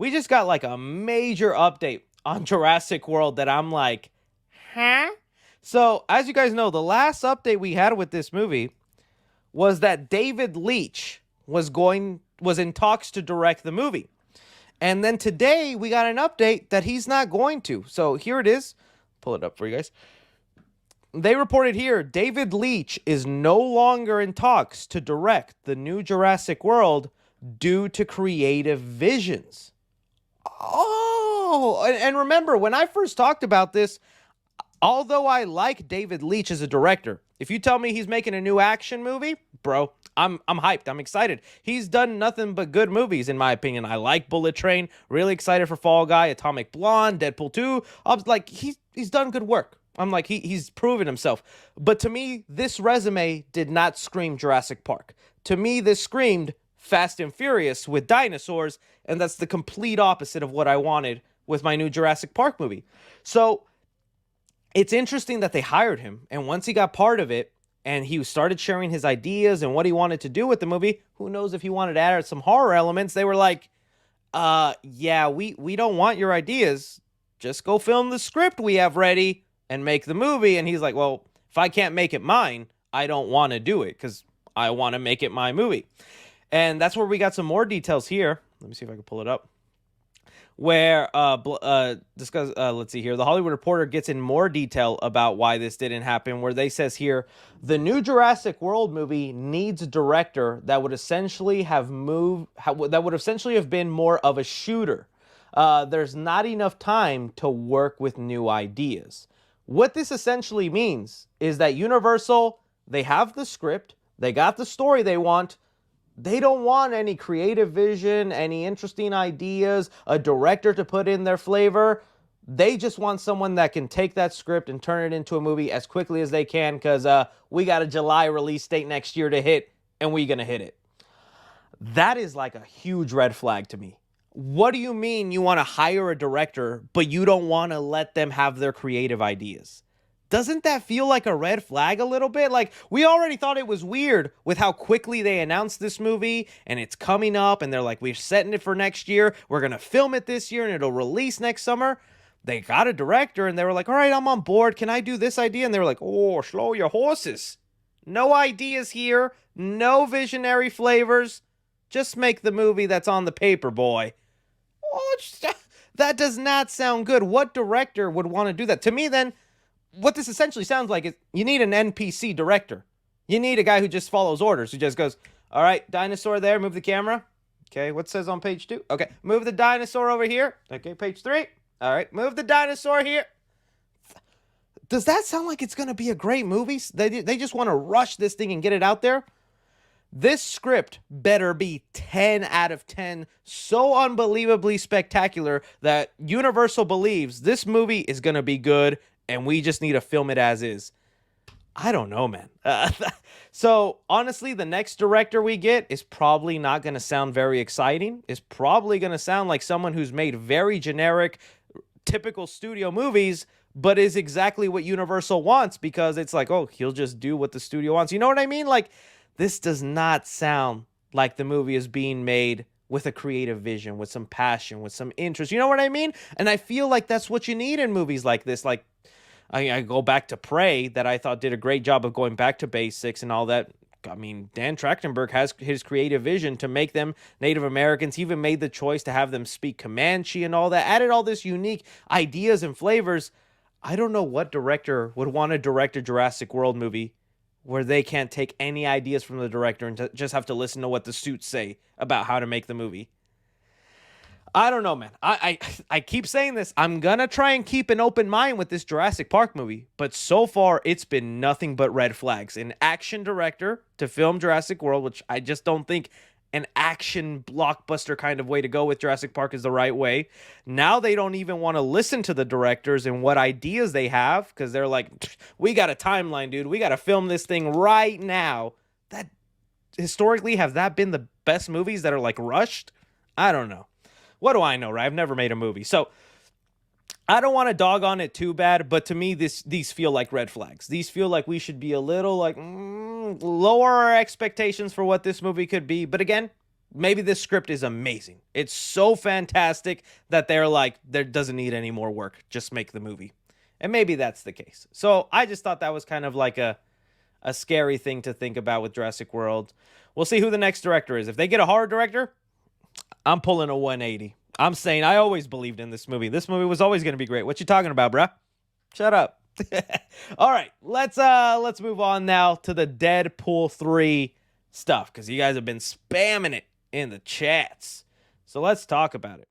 we just got like a major update on Jurassic World that I'm like, huh? So, as you guys know, the last update we had with this movie was that David Leitch was in talks to direct the movie. And then today we got an update that he's not going to. So, here it is. Pull it up for you guys. They reported here David Leitch is no longer in talks to direct the new Jurassic World due to creative visions. Oh, and remember, when I first talked about this, although I like David Leitch as a director, if you tell me he's making a new action movie, bro, I'm hyped. I'm excited. He's done nothing but good movies, in my opinion. I like Bullet Train. Really excited for Fall Guy, Atomic Blonde, Deadpool 2. I was like, he's done good work. I'm like, he's proven himself. But to me, this resume did not scream Jurassic Park. To me, this screamed Fast and Furious with dinosaurs, and that's the complete opposite of what I wanted with my new Jurassic Park movie. So it's interesting that they hired him, and once he got part of it, and he started sharing his ideas and what he wanted to do with the movie, who knows if he wanted to add some horror elements, they were like, yeah, we don't want your ideas. Just go film the script we have ready and make the movie. And he's like, well, if I can't make it mine, I don't want to do it because I want to make it my movie. And that's where we got some more details here. Let me see if I can pull it up. Where, let's see here. The Hollywood Reporter gets in more detail about why this didn't happen, where they says here, the new Jurassic World movie needs a director that would essentially have been more of a shooter. There's not enough time to work with new ideas. What this essentially means is that Universal, they have the script, they got the story they want. They don't want any creative vision, any interesting ideas, a director to put in their flavor. They just want someone that can take that script and turn it into a movie as quickly as they can because we got a July release date next year to hit, and we're going to hit it. That is like a huge red flag to me. What do you mean you want to hire a director, but you don't want to let them have their creative ideas? Doesn't that feel like a red flag a little bit? Like, we already thought it was weird with how quickly they announced this movie, and it's coming up, and they're like, we're setting it for next year. We're going to film it this year, and it'll release next summer. They got a director, and they were like, all right, I'm on board. Can I do this idea? And they were like, oh, slow your horses. No ideas here. No visionary flavors. Just make the movie that's on the paper, boy. Oh, that does not sound good. What director would want to do that? To me, then, what this essentially sounds like is you need an NPC director. You need a guy who just follows orders, who just goes, all right, dinosaur there, move the camera. Okay, what says on page 2? Okay, move the dinosaur over here. Okay, page 3. All right, move the dinosaur here. Does that sound like it's going to be a great movie? They just want to rush this thing and get it out there? This script better be 10 out of 10, so unbelievably spectacular that Universal believes this movie is going to be good and we just need to film it as is. I don't know, man. So, honestly, the next director we get is probably not going to sound very exciting. It's probably going to sound like someone who's made very generic, typical studio movies, but is exactly what Universal wants because it's like, oh, he'll just do what the studio wants. You know what I mean? Like, this does not sound like the movie is being made with a creative vision, with some passion, with some interest. You know what I mean? And I feel like that's what you need in movies like this. Like, I go back to Prey, that I thought did a great job of going back to basics and all that. I mean, Dan Trachtenberg has his creative vision to make them Native Americans. He even made the choice to have them speak Comanche and all that. Added all this unique ideas and flavors. I don't know what director would want to direct a Jurassic World movie where they can't take any ideas from the director and just have to listen to what the suits say about how to make the movie. I don't know, man. I keep saying this. I'm going to try and keep an open mind with this Jurassic Park movie, but so far it's been nothing but red flags. An action director to film Jurassic World, which I just don't think an action blockbuster kind of way to go with Jurassic Park is the right way. Now they don't even want to listen to the directors and what ideas they have because they're like, we got a timeline, dude. We got to film this thing right now. That historically, have that been the best movies that are like rushed? I don't know. What do I know, right? I've never made a movie. So I don't want to dog on it too bad, but to me, these feel like red flags. These feel like we should be a little like lower our expectations for what this movie could be. But again, maybe this script is amazing. It's so fantastic that they're like, there doesn't need any more work. Just make the movie. And maybe that's the case. So I just thought that was kind of like a scary thing to think about with Jurassic World. We'll see who the next director is. If they get a horror director, I'm pulling a 180. I'm saying I always believed in this movie. This movie was always going to be great. What you talking about, bruh? Shut up. All right, let's move on now to the Deadpool 3 stuff, because you guys have been spamming it in the chats. So let's talk about it.